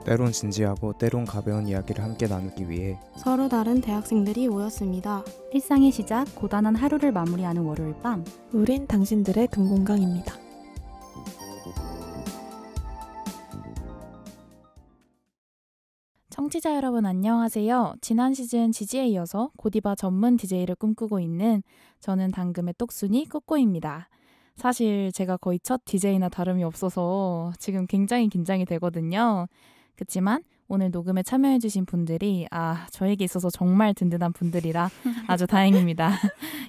때론 진지하고 때론 가벼운 이야기를 함께 나누기 위해 서로 다른 대학생들이 모였습니다. 일상의 시작, 고단한 하루를 마무리하는 월요일 밤. 우린 당신들의 금공강입니다. 청취자 여러분 안녕하세요. 지난 시즌 지지에 이어서 고디바 전문 DJ를 꿈꾸고 있는 저는 당금의 똑순이 꾸꾸입니다. 사실 제가 거의 첫 DJ나 다름이 없어서 지금 굉장히 긴장이 되거든요. 그치만 오늘 녹음에 참여해주신 분들이 저에게 있어서 정말 든든한 분들이라 아주 다행입니다.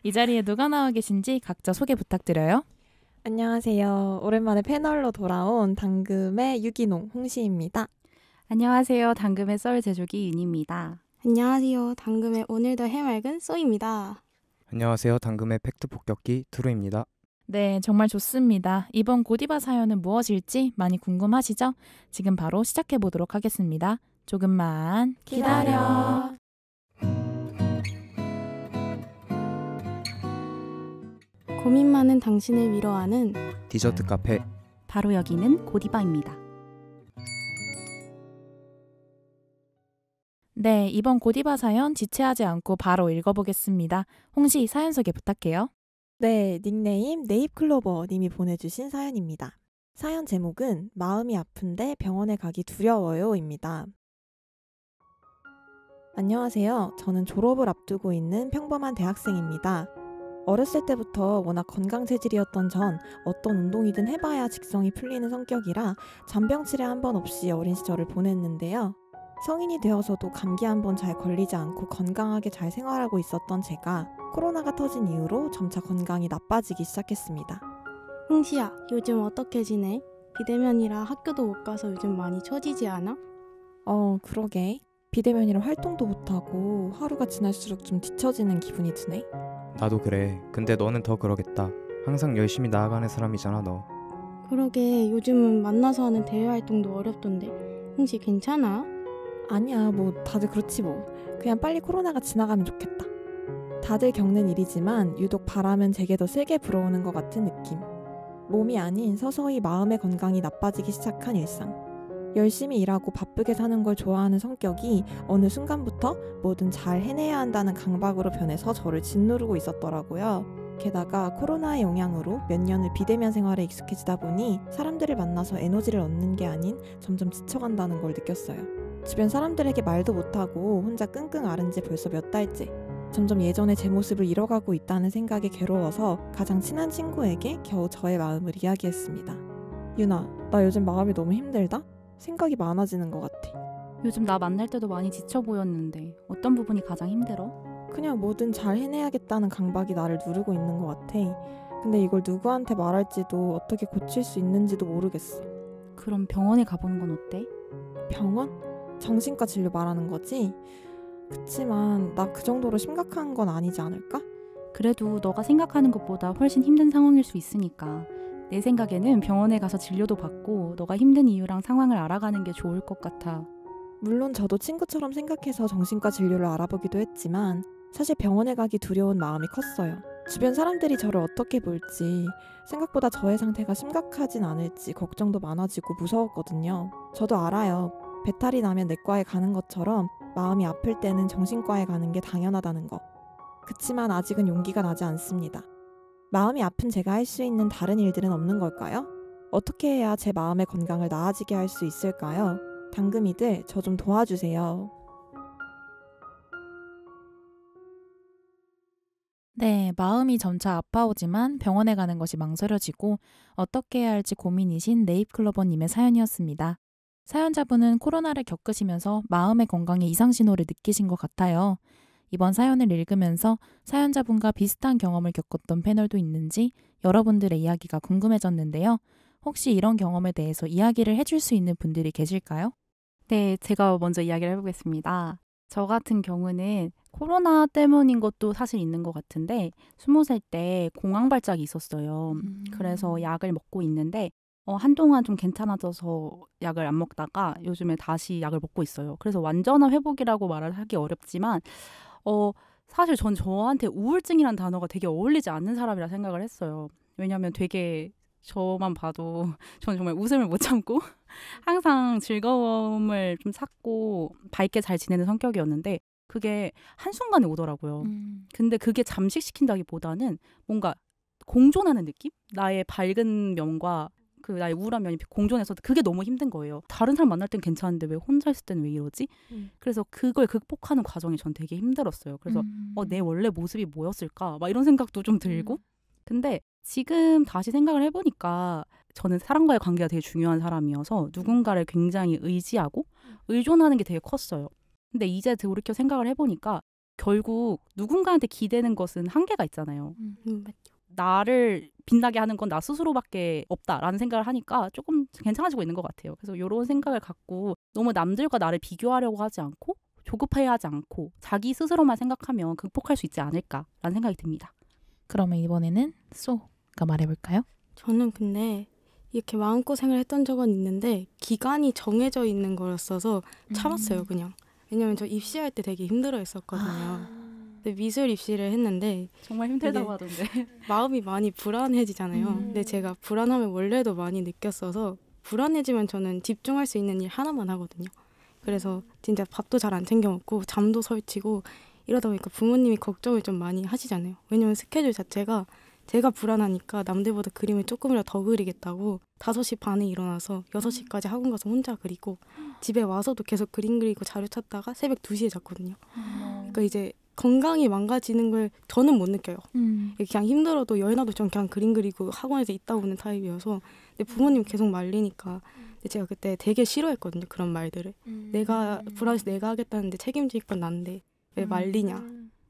이 자리에 누가 나와 계신지 각자 소개 부탁드려요. 안녕하세요. 오랜만에 패널로 돌아온 당금의 유기농 홍시입니다. 안녕하세요. 당금의 썰 제조기 윤입니다. 안녕하세요. 당금의 오늘도 해맑은 쏘입니다. 안녕하세요. 당금의 팩트 폭격기 두루입니다. 네, 정말 좋습니다. 이번 고디바 사연은 무엇일지 많이 궁금하시죠? 지금 바로 시작해보도록 하겠습니다. 조금만 기다려. 고민 많은 당신을 위로하는 디저트 카페 바로 여기는 고디바입니다. 네, 이번 고디바 사연 지체하지 않고 바로 읽어보겠습니다. 홍시 사연 소개 부탁해요. 네, 닉네임 네잎클로버 님이 보내주신 사연입니다. 사연 제목은 마음이 아픈데 병원에 가기 두려워요 입니다. 안녕하세요. 저는 졸업을 앞두고 있는 평범한 대학생입니다. 어렸을 때부터 워낙 건강 체질이었던 전 어떤 운동이든 해봐야 직성이 풀리는 성격이라 잔병 치레 한 번 없이 어린 시절을 보냈는데요. 성인이 되어서도 감기 한 번 잘 걸리지 않고 건강하게 잘 생활하고 있었던 제가 코로나가 터진 이후로 점차 건강이 나빠지기 시작했습니다. 홍시야, 요즘 어떻게 지내? 비대면이라 학교도 못 가서 요즘 많이 처지지 않아? 그러게. 비대면이라 활동도 못하고 하루가 지날수록 좀 뒤처지는 기분이 드네. 나도 그래. 근데 너는 더 그러겠다. 항상 열심히 나아가는 사람이잖아 너. 그러게 요즘은 만나서 하는 대외 활동도 어렵던데 홍시 괜찮아? 아니야, 뭐 다들 그렇지 뭐. 그냥 빨리 코로나가 지나가면 좋겠다. 다들 겪는 일이지만 유독 바람은 제게 더 세게 불어오는 것 같은 느낌. 몸이 아닌 서서히 마음의 건강이 나빠지기 시작한 일상. 열심히 일하고 바쁘게 사는 걸 좋아하는 성격이 어느 순간부터 뭐든 잘 해내야 한다는 강박으로 변해서 저를 짓누르고 있었더라고요. 게다가 코로나의 영향으로 몇 년을 비대면 생활에 익숙해지다 보니 사람들을 만나서 에너지를 얻는 게 아닌 점점 지쳐간다는 걸 느꼈어요. 주변 사람들에게 말도 못하고 혼자 끙끙 앓은 지 벌써 몇 달째. 점점 예전의 제 모습을 잃어가고 있다는 생각에 괴로워서 가장 친한 친구에게 겨우 저의 마음을 이야기했습니다. 유나, 나 요즘 마음이 너무 힘들다? 생각이 많아지는 것 같아. 요즘 나 만날 때도 많이 지쳐 보였는데 어떤 부분이 가장 힘들어? 그냥 뭐든 잘 해내야겠다는 강박이 나를 누르고 있는 것 같아. 근데 이걸 누구한테 말할지도 어떻게 고칠 수 있는지도 모르겠어. 그럼 병원에 가보는 건 어때? 병원? 정신과 진료 말하는 거지? 그치만 나 그 정도로 심각한 건 아니지 않을까? 그래도 너가 생각하는 것보다 훨씬 힘든 상황일 수 있으니까 내 생각에는 병원에 가서 진료도 받고 너가 힘든 이유랑 상황을 알아가는 게 좋을 것 같아. 물론 저도 친구처럼 생각해서 정신과 진료를 알아보기도 했지만 사실 병원에 가기 두려운 마음이 컸어요. 주변 사람들이 저를 어떻게 볼지, 생각보다 저의 상태가 심각하진 않을지 걱정도 많아지고 무서웠거든요. 저도 알아요. 배탈이 나면 내과에 가는 것처럼 마음이 아플 때는 정신과에 가는 게 당연하다는 거. 그치만 아직은 용기가 나지 않습니다. 마음이 아픈 제가 할 수 있는 다른 일들은 없는 걸까요? 어떻게 해야 제 마음의 건강을 나아지게 할 수 있을까요? 당금이들, 저 좀 도와주세요. 네, 마음이 점차 아파오지만 병원에 가는 것이 망설여지고 어떻게 해야 할지 고민이신 네잎클로버님의 사연이었습니다. 사연자분은 코로나를 겪으시면서 마음의 건강에 이상 신호를 느끼신 것 같아요. 이번 사연을 읽으면서 사연자분과 비슷한 경험을 겪었던 패널도 있는지 여러분들의 이야기가 궁금해졌는데요. 혹시 이런 경험에 대해서 이야기를 해줄 수 있는 분들이 계실까요? 네, 제가 먼저 이야기를 해보겠습니다. 저 같은 경우는 코로나 때문인 것도 사실 있는 것 같은데 20살 때 공황발작이 있었어요. 그래서 약을 먹고 있는데 한동안 좀 괜찮아져서 약을 안 먹다가 요즘에 다시 약을 먹고 있어요. 그래서 완전한 회복이라고 말을 하기 어렵지만 사실 전 저한테 우울증이란 단어가 되게 어울리지 않는 사람이라 생각을 했어요. 왜냐하면 되게 저만 봐도 저는 정말 웃음을 못 참고 항상 즐거움을 좀 찾고 밝게 잘 지내는 성격이었는데 그게 한순간에 오더라고요. 근데 그게 잠식시킨다기보다는 뭔가 공존하는 느낌? 나의 밝은 면과 그 나의 우울한 면이 공존해서 그게 너무 힘든 거예요. 다른 사람 만날 땐 괜찮은데 왜 혼자 있을 땐 왜 이러지? 그래서 그걸 극복하는 과정이 전 되게 힘들었어요. 그래서 내 원래 모습이 뭐였을까? 막 이런 생각도 좀 들고. 근데 지금 다시 생각을 해보니까 저는 사람과의 관계가 되게 중요한 사람이어서 누군가를 굉장히 의지하고 의존하는 게 되게 컸어요. 근데 이제 돌이켜 생각을 해보니까 결국 누군가한테 기대는 것은 한계가 있잖아요. 나를 빛나게 하는 건 나 스스로밖에 없다라는 생각을 하니까 조금 괜찮아지고 있는 것 같아요. 그래서 이런 생각을 갖고 너무 남들과 나를 비교하려고 하지 않고 조급해하지 않고 자기 스스로만 생각하면 극복할 수 있지 않을까라는 생각이 듭니다. 그러면 이번에는 쏘가 말해볼까요? 저는 근데 이렇게 마음고생을 했던 적은 있는데 기간이 정해져 있는 거였어서 참았어요, 그냥. 왜냐면 저 입시할 때 되게 힘들어 했었거든요. 근데 미술 입시를 했는데 정말 힘들다고 하던데. 마음이 많이 불안해지잖아요. 근데 제가 불안함을 원래도 많이 느꼈어서 불안해지면 저는 집중할 수 있는 일 하나만 하거든요. 그래서 진짜 밥도 잘 안 챙겨 먹고 잠도 설치고 이러다 보니까 부모님이 걱정을 좀 많이 하시잖아요. 왜냐면 스케줄 자체가 제가 불안하니까 남들보다 그림을 조금이라도 더 그리겠다고 5시 반에 일어나서 6시까지 학원 가서 혼자 그리고 집에 와서도 계속 그림 그리고 자료 찾다가 새벽 2시에 잤거든요. 그러니까 이제 건강이 망가지는 걸 저는 못 느껴요. 그냥 힘들어도 여행나도 전 그냥 그림 그리고 학원에서 있다 오는 타입이어서 근데 부모님 계속 말리니까 근데 제가 그때 되게 싫어했거든요. 그런 말들을. 내가 불안해서 내가 하겠다는데 책임질 건 난데 왜 말리냐.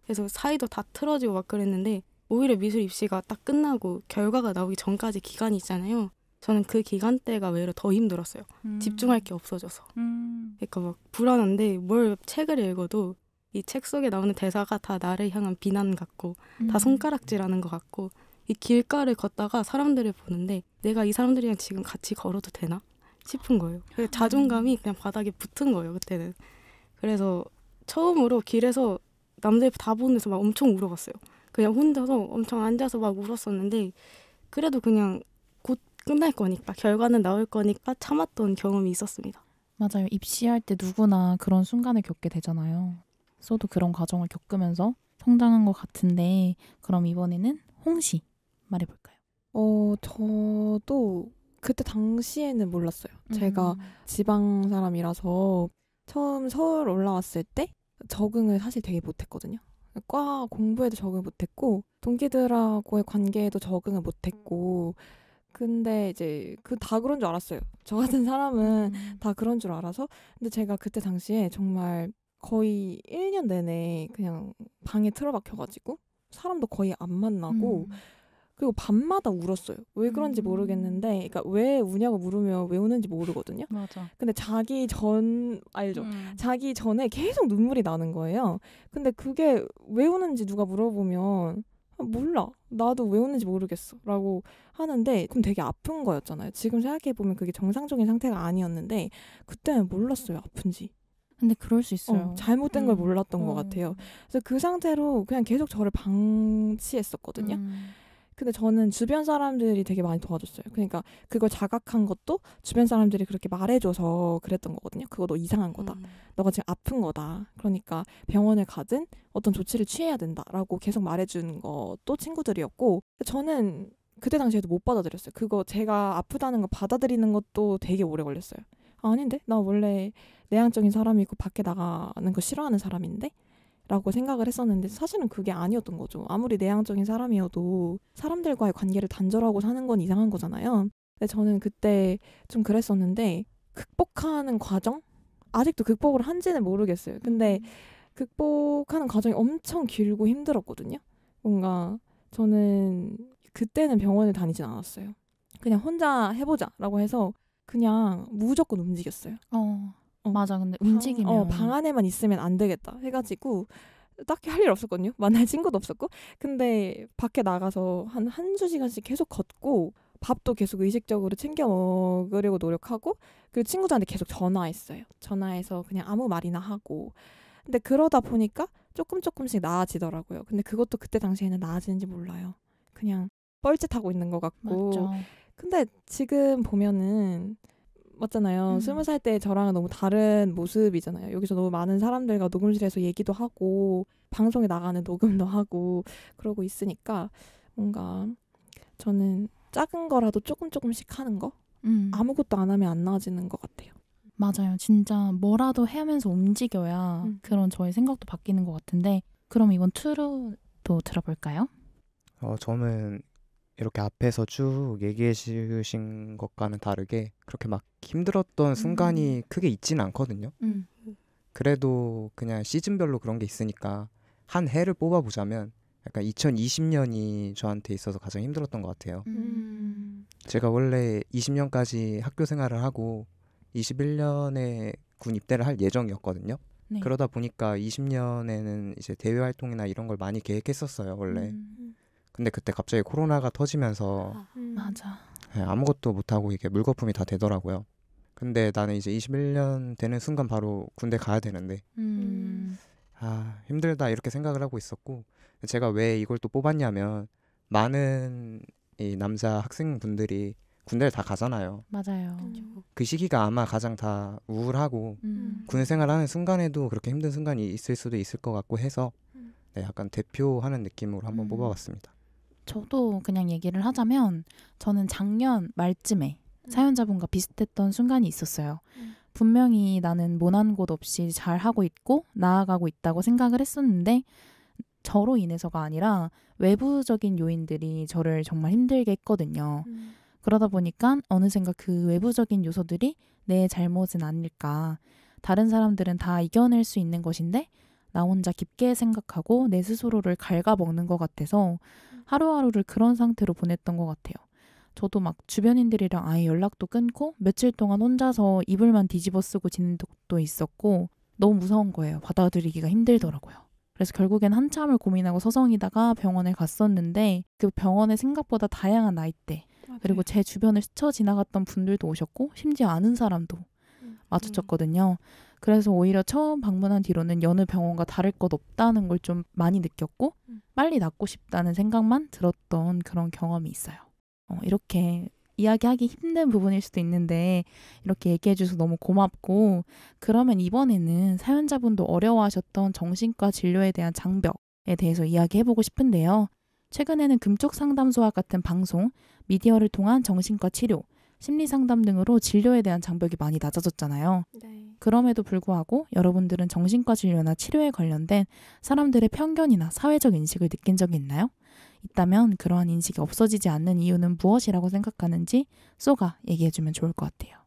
그래서 사이도 다 틀어지고 막 그랬는데 오히려 미술 입시가 딱 끝나고 결과가 나오기 전까지 기간이 있잖아요. 저는 그 기간 때가 외로 더 힘들었어요. 집중할 게 없어져서. 그러니까 막 불안한데 뭘 책을 읽어도 이 책 속에 나오는 대사가 다 나를 향한 비난 같고 다 손가락질하는 것 같고 이 길가를 걷다가 사람들을 보는데 내가 이 사람들이랑 지금 같이 걸어도 되나 싶은 거예요. 그래서 자존감이 그냥 바닥에 붙은 거예요. 그때는. 그래서 처음으로 길에서 남들 다 보는 데서 막 엄청 울어봤어요. 그냥 혼자서 엄청 앉아서 막 울었었는데 그래도 그냥 곧 끝날 거니까 결과는 나올 거니까 참았던 경험이 있었습니다. 맞아요. 입시할 때 누구나 그런 순간을 겪게 되잖아요. 쏘도 그런 과정을 겪으면서 성장한 것 같은데 그럼 이번에는 홍씨 말해볼까요? 저도 그때 당시에는 몰랐어요. 제가 지방 사람이라서 처음 서울 올라왔을 때 적응을 사실 되게 못했거든요. 과 공부에도 적응 못했고 동기들하고의 관계에도 적응을 못했고 근데 이제 다 그런 줄 알았어요. 저 같은 사람은 다 그런 줄 알아서 근데 제가 그때 당시에 정말 거의 1년 내내 그냥 방에 틀어박혀가지고 사람도 거의 안 만나고 그리고 밤마다 울었어요. 왜 그런지 모르겠는데 그러니까 왜 우냐고 물으면 왜 우는지 모르거든요. 맞아. 근데 자기 전에 계속 눈물이 나는 거예요. 근데 그게 왜 우는지 누가 물어보면 몰라. 나도 왜 우는지 모르겠어. 라고 하는데 그럼 되게 아픈 거였잖아요. 지금 생각해보면 그게 정상적인 상태가 아니었는데 그때는 몰랐어요. 아픈지. 근데 그럴 수 있어요. 잘못된 걸 몰랐던 것 같아요. 그래서 그 상태로 그냥 계속 저를 방치했었거든요. 근데 저는 주변 사람들이 되게 많이 도와줬어요. 그러니까 그걸 자각한 것도 주변 사람들이 그렇게 말해줘서 그랬던 거거든요. 그거 너 이상한 거다. 너가 지금 아픈 거다. 그러니까 병원을 가든 어떤 조치를 취해야 된다라고 계속 말해준 것도 친구들이었고 저는 그때 당시에도 못 받아들였어요. 그거 제가 아프다는 거 받아들이는 것도 되게 오래 걸렸어요. 아닌데? 나 원래 내향적인 사람이고 밖에 나가는 거 싫어하는 사람인데? 라고 생각을 했었는데 사실은 그게 아니었던 거죠. 아무리 내향적인 사람이어도 사람들과의 관계를 단절하고 사는 건 이상한 거잖아요. 근데 저는 그때 좀 그랬었는데 극복하는 과정? 아직도 극복을 한지는 모르겠어요. 근데 극복하는 과정이 엄청 길고 힘들었거든요. 뭔가 저는 그때는 병원을 다니진 않았어요. 그냥 혼자 해보자라고 해서 그냥 무조건 움직였어요. 맞아. 근데 움직이면 방 안에만 있으면 안 되겠다 해가지고 딱히 할 일 없었거든요. 만날 친구도 없었고. 근데 밖에 나가서 한두 시간씩 계속 걷고 밥도 계속 의식적으로 챙겨 먹으려고 노력하고 그리고 친구들한테 계속 전화했어요. 전화해서 그냥 아무 말이나 하고 근데 그러다 보니까 조금씩 나아지더라고요. 근데 그것도 그때 당시에는 나아지는지 몰라요. 그냥 뻘짓하고 있는 것 같고 맞죠. 근데 지금 보면은 맞잖아요. 20살 때 저랑은 너무 다른 모습이잖아요. 여기서 너무 많은 사람들과 녹음실에서 얘기도 하고 방송에 나가는 녹음도 하고 그러고 있으니까 뭔가 저는 작은 거라도 조금씩 하는 거? 아무것도 안 하면 안 나아지는 것 같아요. 맞아요. 진짜 뭐라도 하면서 움직여야 그런 저의 생각도 바뀌는 것 같은데 그럼 이번 투루도 들어볼까요? 저는 이렇게 앞에서 쭉 얘기해 주신 것과는 다르게 그렇게 막 힘들었던 순간이 크게 있지는 않거든요. 그래도 그냥 시즌별로 그런 게 있으니까 한 해를 뽑아보자면 약간 2020년이 저한테 있어서 가장 힘들었던 것 같아요. 제가 원래 20년까지 학교 생활을 하고 21년에 군 입대를 할 예정이었거든요. 네. 그러다 보니까 20년에는 이제 대외 활동이나 이런 걸 많이 계획했었어요, 원래. 근데 그때 갑자기 코로나가 터지면서 맞아. 아무것도 못하고 이게 물거품이 다 되더라고요. 근데 나는 이제 21년 되는 순간 바로 군대 가야 되는데 힘들다 이렇게 생각을 하고 있었고 제가 왜 이걸 또 뽑았냐면 많은 이 남자 학생분들이 군대를 다 가잖아요. 맞아요. 그 시기가 아마 가장 다 우울하고 군 생활하는 순간에도 그렇게 힘든 순간이 있을 수도 있을 것 같고 해서 네, 약간 대표하는 느낌으로 한번 뽑아봤습니다. 저도 그냥 얘기를 하자면 저는 작년 말쯤에 사연자분과 비슷했던 순간이 있었어요. 분명히 나는 모난 곳 없이 잘하고 있고 나아가고 있다고 생각을 했었는데 저로 인해서가 아니라 외부적인 요인들이 저를 정말 힘들게 했거든요. 그러다 보니까 어느샌가 그 외부적인 요소들이 내 잘못은 아닐까. 다른 사람들은 다 이겨낼 수 있는 것인데 나 혼자 깊게 생각하고 내 스스로를 갉아먹는 것 같아서 하루하루를 그런 상태로 보냈던 것 같아요. 저도 막 주변인들이랑 아예 연락도 끊고 며칠 동안 혼자서 이불만 뒤집어 쓰고 지낸 적도 있었고 너무 무서운 거예요. 받아들이기가 힘들더라고요. 그래서 결국엔 한참을 고민하고 서성이다가 병원에 갔었는데 그 병원에 생각보다 다양한 나이대 그리고 제 주변을 스쳐 지나갔던 분들도 오셨고 심지어 아는 사람도 마주쳤거든요. 그래서 오히려 처음 방문한 뒤로는 여느 병원과 다를 것 없다는 걸 좀 많이 느꼈고 빨리 낫고 싶다는 생각만 들었던 그런 경험이 있어요. 이렇게 이야기하기 힘든 부분일 수도 있는데 이렇게 얘기해 주셔서 너무 고맙고 그러면 이번에는 사연자분도 어려워하셨던 정신과 진료에 대한 장벽에 대해서 이야기해보고 싶은데요. 최근에는 금쪽상담소와 같은 방송, 미디어를 통한 정신과 치료, 심리상담 등으로 진료에 대한 장벽이 많이 낮아졌잖아요. 네. 그럼에도 불구하고 여러분들은 정신과 진료나 치료에 관련된 사람들의 편견이나 사회적 인식을 느낀 적이 있나요? 있다면 그러한 인식이 없어지지 않는 이유는 무엇이라고 생각하는지 쏘가 얘기해주면 좋을 것 같아요.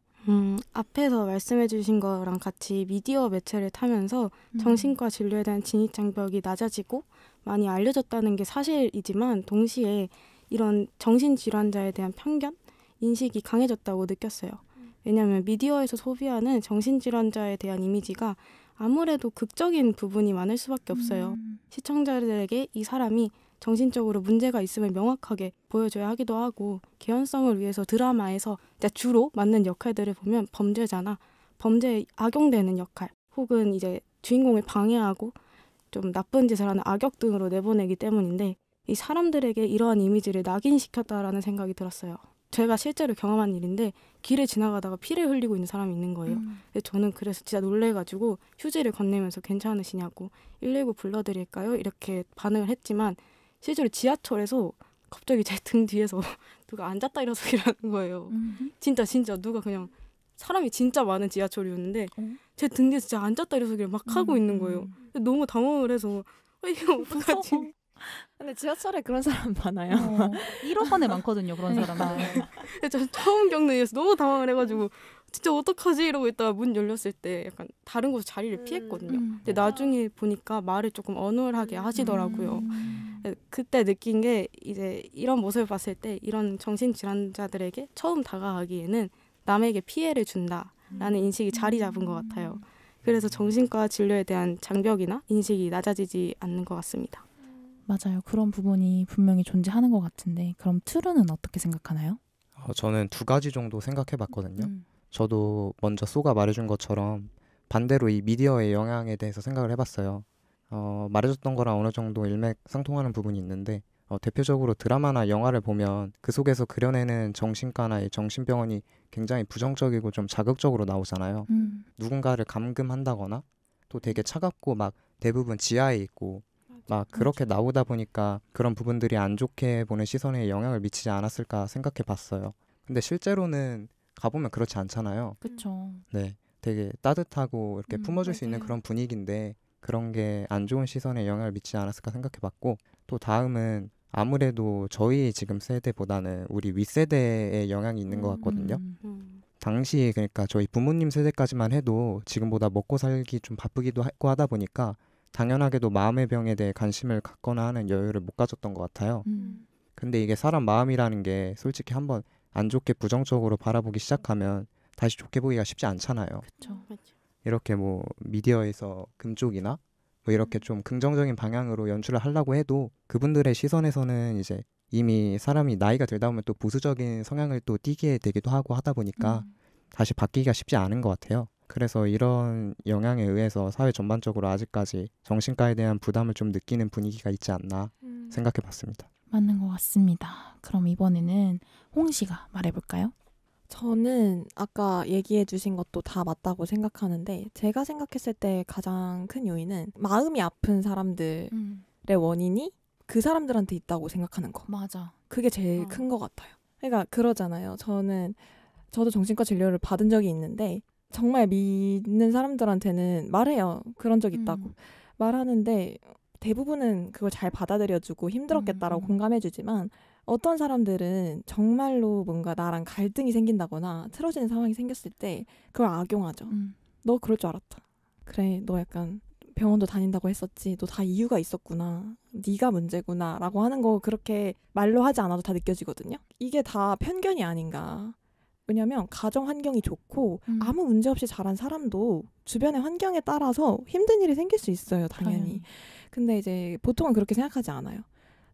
앞에서 말씀해주신 거랑 같이 미디어 매체를 타면서 정신과 진료에 대한 진입장벽이 낮아지고 많이 알려졌다는 게 사실이지만 동시에 이런 정신질환자에 대한 편견? 인식이 강해졌다고 느꼈어요. 왜냐하면 미디어에서 소비하는 정신질환자에 대한 이미지가 아무래도 극적인 부분이 많을 수밖에 없어요. 시청자들에게 이 사람이 정신적으로 문제가 있음을 명확하게 보여줘야 하기도 하고 개연성을 위해서 드라마에서 주로 맡는 역할들을 보면 범죄자나 범죄에 악용되는 역할 혹은 이제 주인공을 방해하고 좀 나쁜 짓을 하는 악역 등으로 내보내기 때문인데 이 사람들에게 이러한 이미지를 낙인시켰다라는 생각이 들었어요. 제가 실제로 경험한 일인데 길을 지나가다가 피를 흘리고 있는 사람이 있는 거예요. 근데 저는 그래서 진짜 놀래가지고 휴지를 건네면서 괜찮으시냐고 119 불러드릴까요? 이렇게 반응을 했지만 실제로 지하철에서 갑자기 제 등 뒤에서 누가 앉았다 일어서 이러는 거예요. 진짜 누가 그냥 사람이 진짜 많은 지하철이었는데 제 등 뒤에 진짜 앉았다 일어서기를 막 하고 있는 거예요. 너무 당황을 해서 이거 어떡하지? 근데 지하철에 그런 사람 많아요. 1호선에 많거든요. 그런 사람들. 저 처음 겪는 일이어서 너무 당황을 해가지고 진짜 어떡하지? 이러고 있다가 문 열렸을 때 약간 다른 곳에 자리를 피했거든요. 근데 나중에 보니까 말을 조금 어눌하게 하시더라고요. 그때 느낀 게 이제 이런 모습을 봤을 때 이런 정신질환자들에게 처음 다가가기에는 남에게 피해를 준다라는 인식이 자리 잡은 것 같아요. 그래서 정신과 진료에 대한 장벽이나 인식이 낮아지지 않는 것 같습니다. 맞아요. 그런 부분이 분명히 존재하는 것 같은데 그럼 트루는 어떻게 생각하나요? 저는 두 가지 정도 생각해 봤거든요. 저도 먼저 쏘가 말해준 것처럼 반대로 이 미디어의 영향에 대해서 생각을 해봤어요. 말해줬던 거랑 어느 정도 일맥상통하는 부분이 있는데 대표적으로 드라마나 영화를 보면 그 속에서 그려내는 정신과나 정신병원이 굉장히 부정적이고 좀 자극적으로 나오잖아요. 누군가를 감금한다거나 또 되게 차갑고 막 대부분 지하에 있고 막 그렇게 나오다 보니까 그런 부분들이 안 좋게 보는 시선에 영향을 미치지 않았을까 생각해 봤어요. 근데 실제로는 가보면 그렇지 않잖아요. 그렇죠. 네, 되게 따뜻하고 이렇게 품어줄 수 있는 맞아요. 그런 분위기인데 그런 게 안 좋은 시선에 영향을 미치지 않았을까 생각해 봤고 또 다음은 아무래도 저희 지금 세대보다는 우리 윗세대에 영향이 있는 것 같거든요. 당시 그러니까 저희 부모님 세대까지만 해도 지금보다 먹고 살기 좀 바쁘기도 하고 하다 보니까 당연하게도 마음의 병에 대해 관심을 갖거나 하는 여유를 못 가졌던 것 같아요. 근데 이게 사람 마음이라는 게 솔직히 한번 안 좋게 부정적으로 바라보기 시작하면 다시 좋게 보기가 쉽지 않잖아요. 그렇죠. 이렇게 뭐 미디어에서 금쪽이나 뭐 이렇게 좀 긍정적인 방향으로 연출을 하려고 해도 그분들의 시선에서는 이제 이미 사람이 나이가 들다 보면 또 보수적인 성향을 또 띠게 되기도 하고 하다 보니까 다시 바뀌기가 쉽지 않은 것 같아요. 그래서 이런 영향에 의해서 사회 전반적으로 아직까지 정신과에 대한 부담을 좀 느끼는 분위기가 있지 않나 생각해 봤습니다. 맞는 것 같습니다. 그럼 이번에는 홍 씨가 말해볼까요? 저는 아까 얘기해 주신 것도 다 맞다고 생각하는데 제가 생각했을 때 가장 큰 요인은 마음이 아픈 사람들의 원인이 그 사람들한테 있다고 생각하는 거. 맞아. 그게 제일 큰 것 같아요. 그러니까 그러잖아요. 저도 정신과 진료를 받은 적이 있는데 정말 믿는 사람들한테는 말해요. 그런 적 있다고. 말하는데 대부분은 그걸 잘 받아들여주고 힘들었겠다라고 공감해주지만 어떤 사람들은 정말로 뭔가 나랑 갈등이 생긴다거나 틀어지는 상황이 생겼을 때 그걸 악용하죠. 너 그럴 줄 알았다. 그래, 너 약간 병원도 다닌다고 했었지. 너 다 이유가 있었구나. 네가 문제구나 라고 하는 거 그렇게 말로 하지 않아도 다 느껴지거든요. 이게 다 편견이 아닌가. 왜냐면 가정 환경이 좋고 아무 문제 없이 자란 사람도 주변의 환경에 따라서 힘든 일이 생길 수 있어요. 당연히. 근데 이제 보통은 그렇게 생각하지 않아요.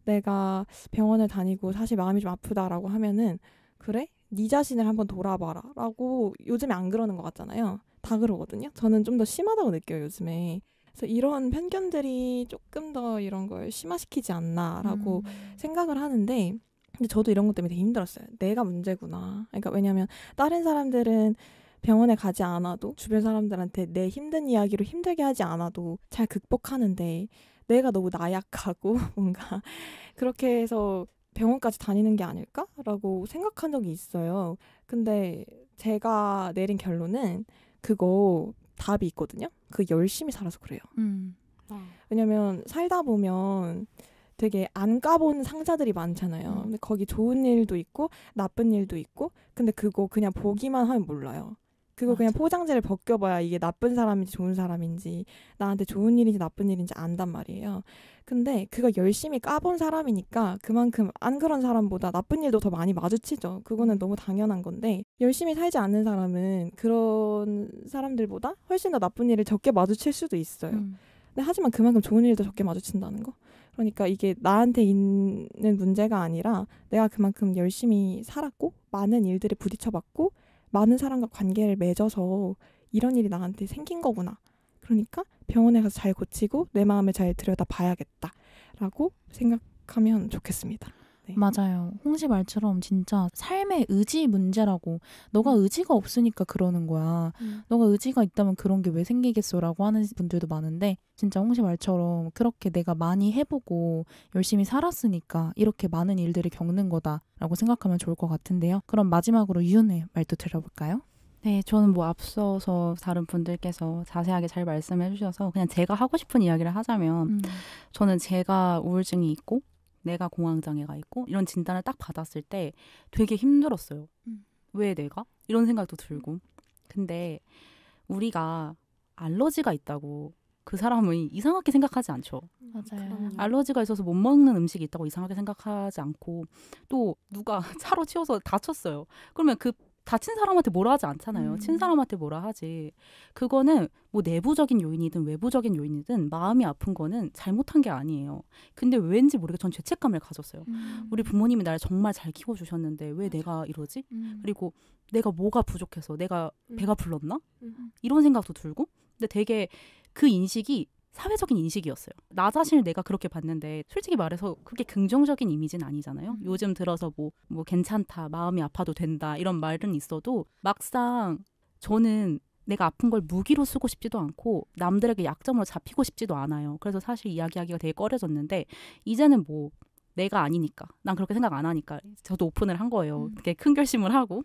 내가 병원을 다니고 사실 마음이 좀 아프다라고 하면은 그래? 네 자신을 한번 돌아봐라 라고 요즘에 안 그러는 것 같잖아요. 다 그러거든요. 저는 좀 더 심하다고 느껴요. 요즘에. 그래서 이런 편견들이 조금 더 이런 걸 심화시키지 않나라고 생각을 하는데 근데 저도 이런 것 때문에 되게 힘들었어요. 내가 문제구나. 그러니까 왜냐면 다른 사람들은 병원에 가지 않아도 주변 사람들한테 내 힘든 이야기로 힘들게 하지 않아도 잘 극복하는데 내가 너무 나약하고 뭔가 그렇게 해서 병원까지 다니는 게 아닐까라고 생각한 적이 있어요. 근데 제가 내린 결론은 그거 답이 있거든요. 그 열심히 살아서 그래요. 왜냐면 살다 보면 되게 안 가본 상자들이 많잖아요. 근데 거기 좋은 일도 있고 나쁜 일도 있고 근데 그거 그냥 보기만 하면 몰라요. 그거 그냥 포장지를 벗겨봐야 이게 나쁜 사람인지 좋은 사람인지 나한테 좋은 일인지 나쁜 일인지 안단 말이에요. 근데 그거 열심히 까본 사람이니까 그만큼 안 그런 사람보다 나쁜 일도 더 많이 마주치죠. 그거는 너무 당연한 건데 열심히 살지 않는 사람은 그런 사람들보다 훨씬 더 나쁜 일을 적게 마주칠 수도 있어요. 근데 하지만 그만큼 좋은 일도 적게 마주친다는 거. 그러니까 이게 나한테 있는 문제가 아니라 내가 그만큼 열심히 살았고 많은 일들에 부딪혀봤고 많은 사람과 관계를 맺어서 이런 일이 나한테 생긴 거구나. 그러니까 병원에 가서 잘 고치고 내 마음을 잘 들여다봐야겠다라고 생각하면 좋겠습니다. 네. 맞아요. 홍씨 말처럼 진짜 삶의 의지 문제라고. 너가 의지가 없으니까 그러는 거야. 너가 의지가 있다면 그런 게 왜 생기겠어라고 하는 분들도 많은데 진짜 홍씨 말처럼 그렇게 내가 많이 해보고 열심히 살았으니까 이렇게 많은 일들을 겪는 거다라고 생각하면 좋을 것 같은데요. 그럼 마지막으로 유은의 말도 들어볼까요? 네, 저는 뭐 앞서서 다른 분들께서 자세하게 잘 말씀해 주셔서 그냥 제가 하고 싶은 이야기를 하자면 저는 제가 우울증이 있고 내가 공황장애가 있고 이런 진단을 딱 받았을 때 되게 힘들었어요. 왜 내가? 이런 생각도 들고. 근데 우리가 알러지가 있다고 그 사람이 이상하게 생각하지 않죠. 맞아요. 알러지가 있어서 못 먹는 음식이 있다고 이상하게 생각하지 않고 또 누가 차로 치워서 다쳤어요. 그러면 그 다친 사람한테 뭐라 하지 않잖아요. 친 사람한테 뭐라 하지. 그거는 뭐 내부적인 요인이든 외부적인 요인이든 마음이 아픈 거는 잘못한 게 아니에요. 근데 왠지 모르게 전 죄책감을 가졌어요. 우리 부모님이 나를 정말 잘 키워주셨는데 왜 내가 이러지? 그리고 내가 뭐가 부족해서 내가 배가 불렀나? 이런 생각도 들고. 근데 되게 그 인식이 사회적인 인식이었어요. 나 자신을 내가 그렇게 봤는데 솔직히 말해서 그게 긍정적인 이미지는 아니잖아요. 요즘 들어서 뭐 괜찮다, 마음이 아파도 된다 이런 말은 있어도 막상 저는 내가 아픈 걸 무기로 쓰고 싶지도 않고 남들에게 약점으로 잡히고 싶지도 않아요. 그래서 사실 이야기하기가 되게 꺼려졌는데 이제는 뭐 내가 아니니까 난 그렇게 생각 안 하니까 저도 오픈을 한 거예요. 되게 큰 결심을 하고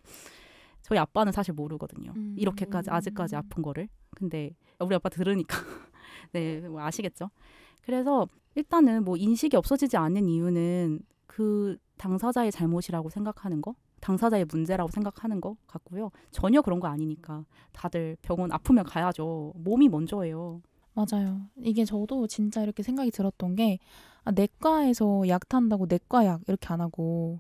저희 아빠는 사실 모르거든요. 이렇게까지 아직까지 아픈 거를. 근데 우리 아빠 들으니까 네, 뭐 아시겠죠? 그래서 일단은 뭐 인식이 없어지지 않는 이유는 그 당사자의 잘못이라고 생각하는 거, 당사자의 문제라고 생각하는 거 같고요. 전혀 그런 거 아니니까 다들 병원 아프면 가야죠. 몸이 먼저예요. 맞아요. 이게 저도 진짜 이렇게 생각이 들었던 게 내과에서 약 탄다고 내과 약 이렇게 안 하고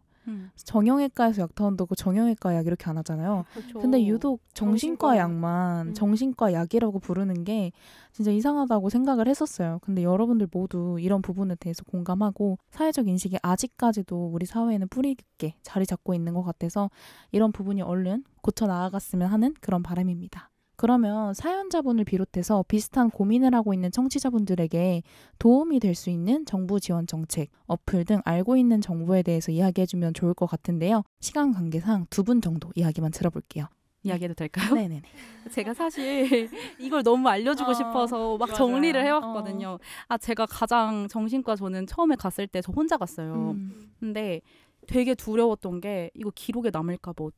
정형외과에서 약 타온다고 정형외과 약 이렇게 안 하잖아요. 그렇죠. 근데 유독 정신과 약만 정신과 약이라고 부르는 게 진짜 이상하다고 생각을 했었어요. 근데 여러분들 모두 이런 부분에 대해서 공감하고 사회적 인식이 아직까지도 우리 사회에는 뿌리 깊게 자리 잡고 있는 것 같아서 이런 부분이 얼른 고쳐 나아갔으면 하는 그런 바람입니다. 그러면 사연자분을 비롯해서 비슷한 고민을 하고 있는 청취자분들에게 도움이 될 수 있는 정부 지원 정책, 어플 등 알고 있는 정보에 대해서 이야기해주면 좋을 것 같은데요. 시간 관계상 2분 정도 이야기만 들어볼게요. 이야기해도 될까요? 네네네. 제가 사실 이걸 너무 알려주고 싶어서 막 정리를 해왔거든요. 제가 가장 정신과 저는 처음에 갔을 때 저 혼자 갔어요. 근데 되게 두려웠던 게 이거 기록에 남을까 봐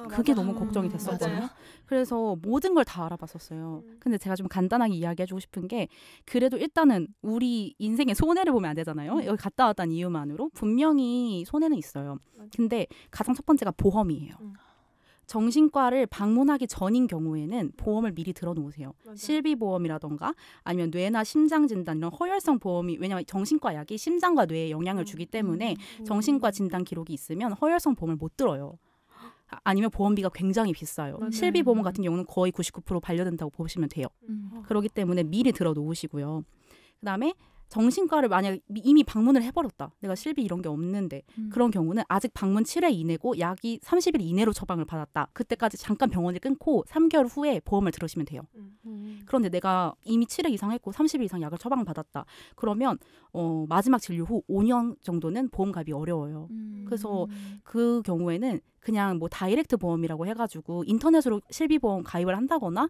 그게 너무 걱정이 됐었거든요. 그래서 모든 걸 다 알아봤었어요. 근데 제가 좀 간단하게 이야기해주고 싶은 게 그래도 일단은 우리 인생의 손해를 보면 안 되잖아요. 여기 갔다 왔다는 이유만으로 분명히 손해는 있어요. 근데 가장 첫 번째가 보험이에요. 정신과를 방문하기 전인 경우에는 보험을 미리 들어놓으세요. 실비보험이라던가 아니면 뇌나 심장진단 이런 허혈성 보험이 왜냐하면 정신과 약이 심장과 뇌에 영향을 주기 때문에 정신과 진단 기록이 있으면 허혈성 보험을 못 들어요. 아니면 보험비가 굉장히 비싸요. 실비보험 같은 경우는 거의 99% 반려된다고 보시면 돼요. 그렇기 때문에 미리 들어놓으시고요. 그다음에 정신과를 만약 이미 방문을 해버렸다. 내가 실비 이런 게 없는데 그런 경우는 아직 방문 7회 이내고 약이 30일 이내로 처방을 받았다. 그때까지 잠깐 병원을 끊고 3개월 후에 보험을 들으시면 돼요. 그런데 내가 이미 7회 이상 했고 30일 이상 약을 처방받았다. 그러면 마지막 진료 후 5년 정도는 보험 가입이 어려워요. 그래서 그 경우에는 그냥 뭐 다이렉트 보험이라고 해가지고 인터넷으로 실비보험 가입을 한다거나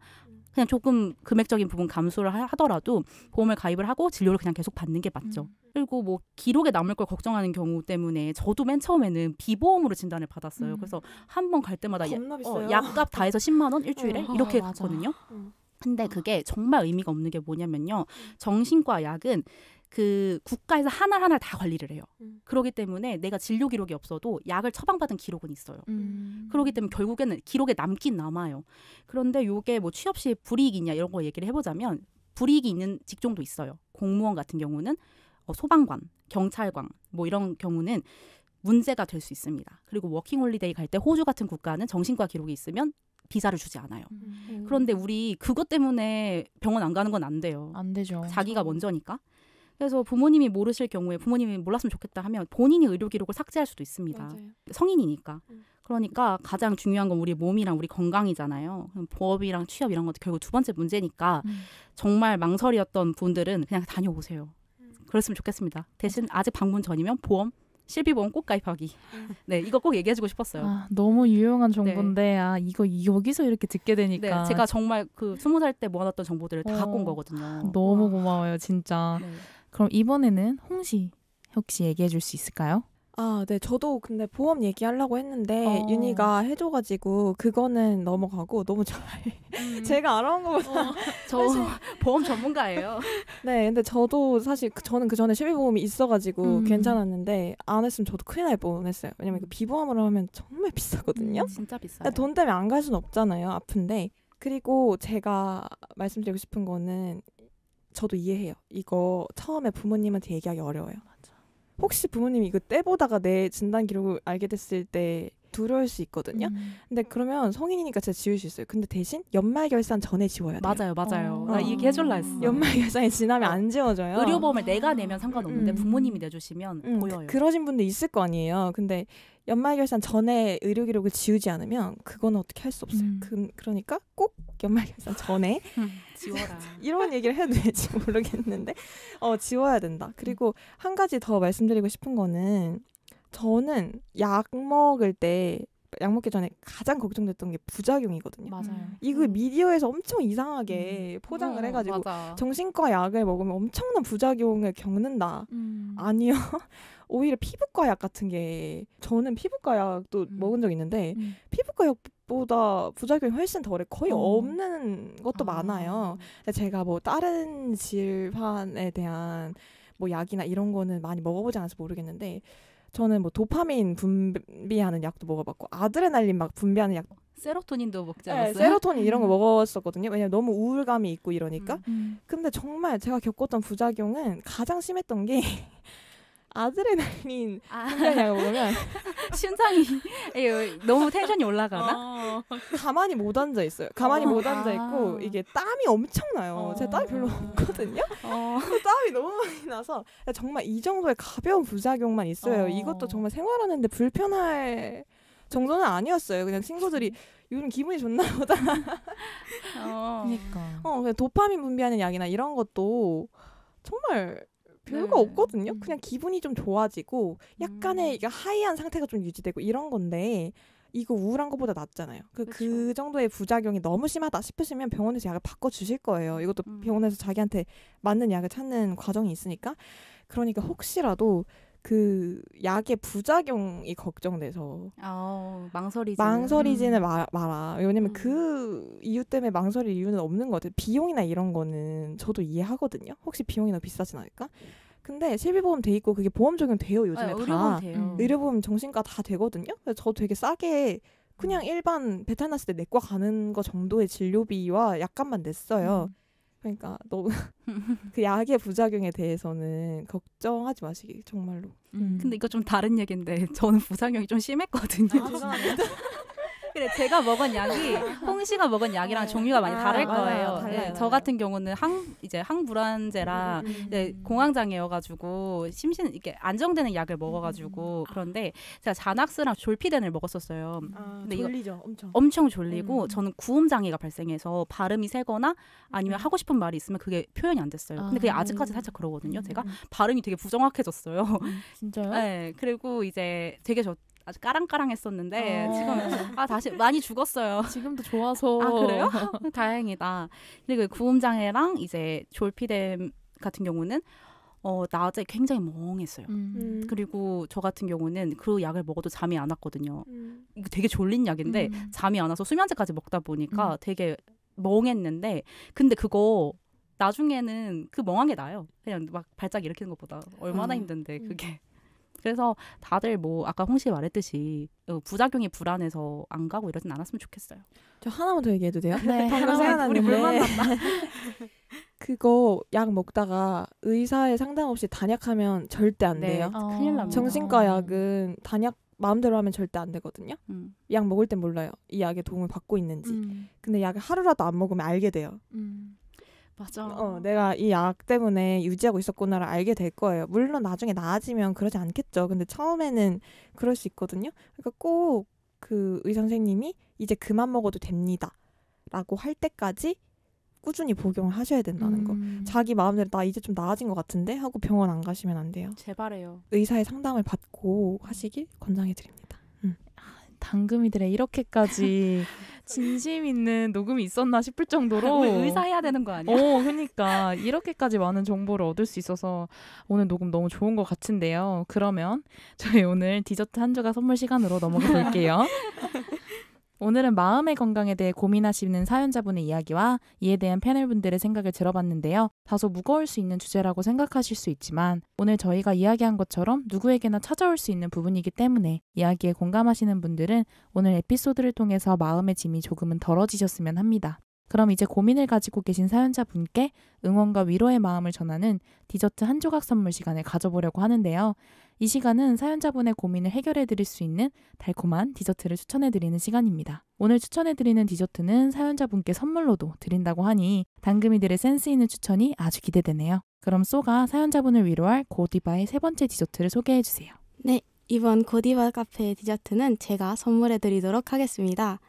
그냥 조금 금액적인 부분 감수를 하더라도 보험을 가입을 하고 진료를 그냥 계속 받는 게 맞죠. 그리고 뭐 기록에 남을 걸 걱정하는 경우 때문에 저도 맨 처음에는 비보험으로 진단을 받았어요. 그래서 한 번 갈 때마다 약값 다 해서 10만 원 일주일에 이렇게 갔거든요. 근데 그게 정말 의미가 없는 게 뭐냐면요. 정신과 약은 그 국가에서 하나하나 다 관리를 해요. 그렇기 때문에 내가 진료 기록이 없어도 약을 처방받은 기록은 있어요. 그렇기 때문에 결국에는 기록에 남긴 남아요. 그런데 이게 뭐 취업 시에 불이익이 있냐 이런 거 얘기를 해보자면 불이익이 있는 직종도 있어요. 공무원 같은 경우는 소방관, 경찰관 뭐 이런 경우는 문제가 될 수 있습니다. 그리고 워킹홀리데이 갈 때 호주 같은 국가는 정신과 기록이 있으면 비자를 주지 않아요. 그런데 우리 그것 때문에 병원 안 가는 건 안 돼요. 안 되죠. 자기가 먼저니까. 그래서 부모님이 모르실 경우에 부모님이 몰랐으면 좋겠다 하면 본인이 의료 기록을 삭제할 수도 있습니다. 맞아요. 성인이니까. 그러니까 가장 중요한 건 우리 몸이랑 우리 건강이잖아요. 보험이랑 취업 이런 것도 결국 두 번째 문제니까 정말 망설이었던 분들은 그냥 다녀오세요. 그랬으면 좋겠습니다. 대신 아직 방문 전이면 보험, 실비보험 꼭 가입하기. 네, 이거 꼭 얘기해주고 싶었어요. 너무 유용한 정보인데 이거 여기서 이렇게 듣게 되니까. 네, 제가 정말 그 20살 때 모아놨던 정보들을 다 갖고 온 거거든요. 너무 고마워요, 진짜. 네. 그럼 이번에는 홍시 혹시 얘기해 줄 수 있을까요? 네. 저도 근데 보험 얘기하려고 했는데 윤희가 해줘가지고 그거는 넘어가고 너무 잘 제가 알아온 거보다 저 보험 전문가예요. 네. 근데 저도 사실 저는 그 전에 실비보험이 있어가지고 괜찮았는데 안 했으면 저도 큰일 날 뻔했어요. 왜냐면 그 비보험으로 하면 정말 비싸거든요. 진짜 비싸요. 돈 때문에 안 갈 수는 없잖아요. 아픈데. 그리고 제가 말씀드리고 싶은 거는 저도 이해해요. 이거 처음에 부모님한테 얘기하기 어려워요. 맞아. 혹시 부모님이 이거 떼보다가 내 진단 기록을 알게 됐을 때 두려울 수 있거든요. 근데 그러면 성인이니까 제가 지울 수 있어요. 근데 대신 연말 결산 전에 지워야 돼요. 맞아요. 나 얘기해줄라 했어. 연말 결산이 지나면 안 지워져요. 의료보험을 내가 내면 상관없는데 부모님이 내주시면 보여요. 그러신 분들 있을 거 아니에요. 근데 연말 결산 전에 의료 기록을 지우지 않으면 그건 어떻게 할 수 없어요. 그러니까 꼭 연말 결산 전에 지워라. 이런 얘기를 해도 될지 모르겠는데 지워야 된다. 그리고 한 가지 더 말씀드리고 싶은 거는 저는 약 먹기 전에 가장 걱정됐던 게 부작용이거든요. 맞아요. 이거 미디어에서 엄청 이상하게 포장을 해가지고 맞아. 정신과 약을 먹으면 엄청난 부작용을 겪는다. 아니요. 오히려 피부과 약 같은 게 저는 피부과 약도 먹은 적 있는데 피부과 약보다 부작용이 훨씬 덜해. 거의 없는 것도 많아요. 제가 뭐 다른 질환에 대한 뭐 약이나 이런 거는 많이 먹어보지 않아서 모르겠는데 저는 뭐 도파민 분비하는 약도 먹어봤고 아드레날린 막 분비하는 약 세로토닌도 먹지 않았어요? 네, 세로토닌 이런 거 먹었었거든요. 왜냐면 너무 우울감이 있고 이러니까. 근데 정말 제가 겪었던 부작용은 가장 심했던 게 아드레날린 분비하는 약을 먹으면 심장이 너무 텐션이 올라가나? 가만히 못 앉아 있어요. 가만히 못 앉아 있고 이게 땀이 엄청 나요. 제가 땀이 별로 없거든요. 땀이 너무 많이 나서 정말 이 정도의 가벼운 부작용만 있어요. 이것도 정말 생활하는데 불편할 정도는 아니었어요. 그냥 친구들이 요즘 기분이 좋나 보다. 그러니까. 그냥 도파민 분비하는 약이나 이런 것도 정말 별거 없거든요. 그냥 기분이 좀 좋아지고 약간의 하이한 상태가 좀 유지되고 이런 건데 이거 우울한 것보다 낫잖아요. 그 정도의 부작용이 너무 심하다 싶으시면 병원에서 약을 바꿔주실 거예요. 이것도 병원에서 자기한테 맞는 약을 찾는 과정이 있으니까. 그러니까 혹시라도 그 약의 부작용이 걱정돼서 망설이지는 마라. 왜냐면 그 이유 때문에 망설일 이유는 없는 것 같아요. 비용이나 이런 거는 저도 이해하거든요. 혹시 비용이 너무 비싸진 않을까? 근데 실비보험 돼 있고 그게 보험 적용돼요. 요즘에 다. 의료보험 정신과 다 되거든요. 그래서 저 되게 싸게 그냥 일반 배탈 났을 때 내과 가는 거 정도의 진료비와 약값만 냈어요. 그러니까 너무 그 약의 부작용에 대해서는 걱정하지 마시기 정말로. 근데 이거 좀 다른 얘기인데 저는 부작용이 좀 심했거든요. 그래 제가 먹은 약이 홍 씨가 먹은 약이랑 종류가 많이 다를 거예요. 달라요. 저 같은 경우는 항불안제랑 공황장애여가지고 이게 안정되는 약을 먹어가지고 그런데 제가 자낙스랑 졸피덴을 먹었었어요. 근데 졸리죠, 엄청 졸리고 저는 구음장애가 발생해서 발음이 새거나 아니면 하고 싶은 말이 있으면 그게 표현이 안 됐어요. 근데 그게 아직까지 살짝 그러거든요. 제가 발음이 되게 부정확해졌어요. 진짜요? 네, 그리고 이제 되게 아주 까랑까랑했었는데 지금 다시 많이 죽었어요. 지금도 좋아서. 그래요? 다행이다. 근데 그 구음장애랑 이제 졸피뎀 같은 경우는 낮에 굉장히 멍했어요. 그리고 저 같은 경우는 그 약을 먹어도 잠이 안 왔거든요. 이거 되게 졸린 약인데 잠이 안 와서 수면제까지 먹다 보니까 되게 멍했는데 근데 그거 나중에는 그 멍한 게 나아요. 그냥 막 발작 일으키는 것보다 얼마나 힘든데 그게. 그래서 다들 뭐 아까 홍 씨 말했듯이 부작용이 불안해서 안 가고 이러진 않았으면 좋겠어요. 저 하나만 더 얘기해도 돼요? 네. 방금 생각났는데 우리 물 만났다. 그거 약 먹다가 의사의 상담 없이 단약하면 절대 안 돼요. 큰일 납니다. 정신과 약은 단약 마음대로 하면 절대 안 되거든요. 약 먹을 땐 몰라요. 이 약의 도움을 받고 있는지. 근데 약을 하루라도 안 먹으면 알게 돼요. 맞아. 내가 이 약 때문에 유지하고 있었구나를 알게 될 거예요. 물론 나중에 나아지면 그러지 않겠죠. 근데 처음에는 그럴 수 있거든요. 그러니까 꼭 그 의사 선생님이 이제 그만 먹어도 됩니다. 라고 할 때까지 꾸준히 복용을 하셔야 된다는 거. 자기 마음대로 나 이제 좀 나아진 것 같은데 하고 병원 안 가시면 안 돼요. 제발해요. 의사의 상담을 받고 하시길 권장해 드립니다. 당금이들의 이렇게까지 진심 있는 녹음이 있었나 싶을 정도로 우리 의사 해야 되는 거 아니야? 그러니까 이렇게까지 많은 정보를 얻을 수 있어서 오늘 녹음 너무 좋은 것 같은데요. 그러면 저희 오늘 디저트 한 조각 선물 시간으로 넘어가 볼게요. 오늘은 마음의 건강에 대해 고민하시는 사연자분의 이야기와 이에 대한 패널분들의 생각을 들어봤는데요. 다소 무거울 수 있는 주제라고 생각하실 수 있지만 오늘 저희가 이야기한 것처럼 누구에게나 찾아올 수 있는 부분이기 때문에 이야기에 공감하시는 분들은 오늘 에피소드를 통해서 마음의 짐이 조금은 덜어지셨으면 합니다. 그럼 이제 고민을 가지고 계신 사연자분께 응원과 위로의 마음을 전하는 디저트 한 조각 선물 시간을 가져보려고 하는데요. 이 시간은 사연자분의 고민을 해결해드릴 수 있는 달콤한 디저트를 추천해드리는 시간입니다. 오늘 추천해드리는 디저트는 사연자분께 선물로도 드린다고 하니 당금이들의 센스 있는 추천이 아주 기대되네요. 그럼 쏘가 사연자분을 위로할 고디바의 세 번째 디저트를 소개해주세요. 네, 이번 고디바 카페의 디저트는 제가 선물해드리도록 하겠습니다.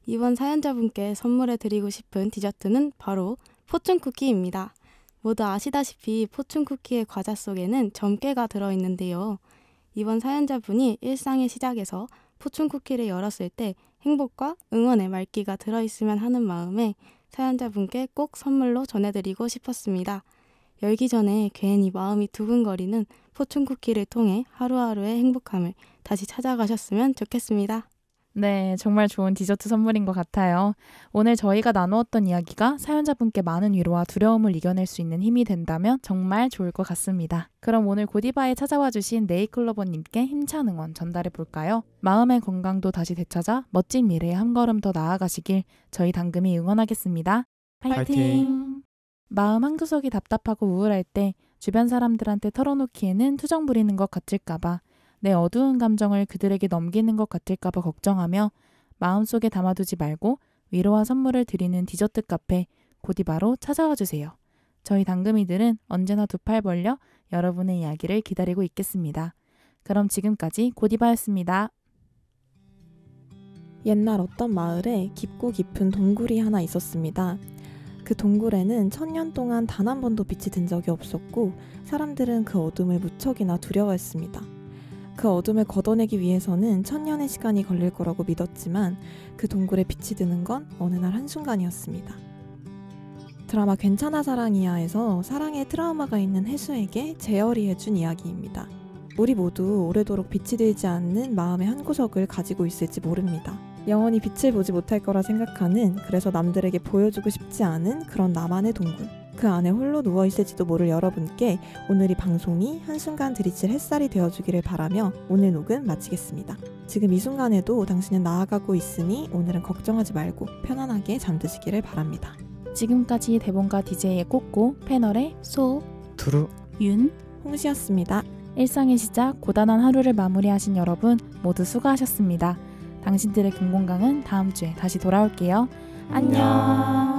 이번 사연자분께 선물해 드리고 싶은 디저트는 바로 포춘 쿠키입니다. 모두 아시다시피 포춘 쿠키의 과자 속에는 점괘가 들어있는데요. 이번 사연자분이 일상의 시작에서 포춘 쿠키를 열었을 때 행복과 응원의 말기가 들어있으면 하는 마음에 사연자분께 꼭 선물로 전해드리고 싶었습니다. 열기 전에 괜히 마음이 두근거리는 포춘 쿠키를 통해 하루하루의 행복함을 다시 찾아가셨으면 좋겠습니다. 네, 정말 좋은 디저트 선물인 것 같아요. 오늘 저희가 나누었던 이야기가 사연자분께 많은 위로와 두려움을 이겨낼 수 있는 힘이 된다면 정말 좋을 것 같습니다. 그럼 오늘 고디바에 찾아와 주신 네잎클로버님께 힘찬 응원 전달해 볼까요? 마음의 건강도 다시 되찾아 멋진 미래에 한 걸음 더 나아가시길 저희 당금이 응원하겠습니다. 파이팅! 마음 한구석이 답답하고 우울할 때 주변 사람들한테 털어놓기에는 투정 부리는 것 같을까봐, 내 어두운 감정을 그들에게 넘기는 것 같을까봐 걱정하며 마음속에 담아두지 말고 위로와 선물을 드리는 디저트 카페 고디바로 찾아와 주세요. 저희 당금이들은 언제나 두 팔 벌려 여러분의 이야기를 기다리고 있겠습니다. 그럼 지금까지 고디바였습니다. 옛날 어떤 마을에 깊고 깊은 동굴이 하나 있었습니다. 그 동굴에는 1000년 동안 단 한 번도 빛이 든 적이 없었고 사람들은 그 어둠을 무척이나 두려워했습니다. 그 어둠을 걷어내기 위해서는 1000년의 시간이 걸릴 거라고 믿었지만 그 동굴에 빛이 드는 건 어느 날 한순간이었습니다. 드라마 괜찮아 사랑이야에서 사랑의 트라우마가 있는 해수에게 재열이 해준 이야기입니다. 우리 모두 오래도록 빛이 들지 않는 마음의 한 구석을 가지고 있을지 모릅니다. 영원히 빛을 보지 못할 거라 생각하는, 그래서 남들에게 보여주고 싶지 않은 그런 나만의 동굴. 그 안에 홀로 누워있을지도 모를 여러분께 오늘 이 방송이 한순간 들이칠 햇살이 되어주기를 바라며 오늘 녹음 마치겠습니다. 지금 이 순간에도 당신은 나아가고 있으니 오늘은 걱정하지 말고 편안하게 잠드시기를 바랍니다. 지금까지 대본가 DJ의 꼬꼬, 패널의 소, 두루, 윤, 홍시였습니다. 일상의 시작, 고단한 하루를 마무리하신 여러분 모두 수고하셨습니다. 당신들의 금공강은 다음 주에 다시 돌아올게요. 안녕.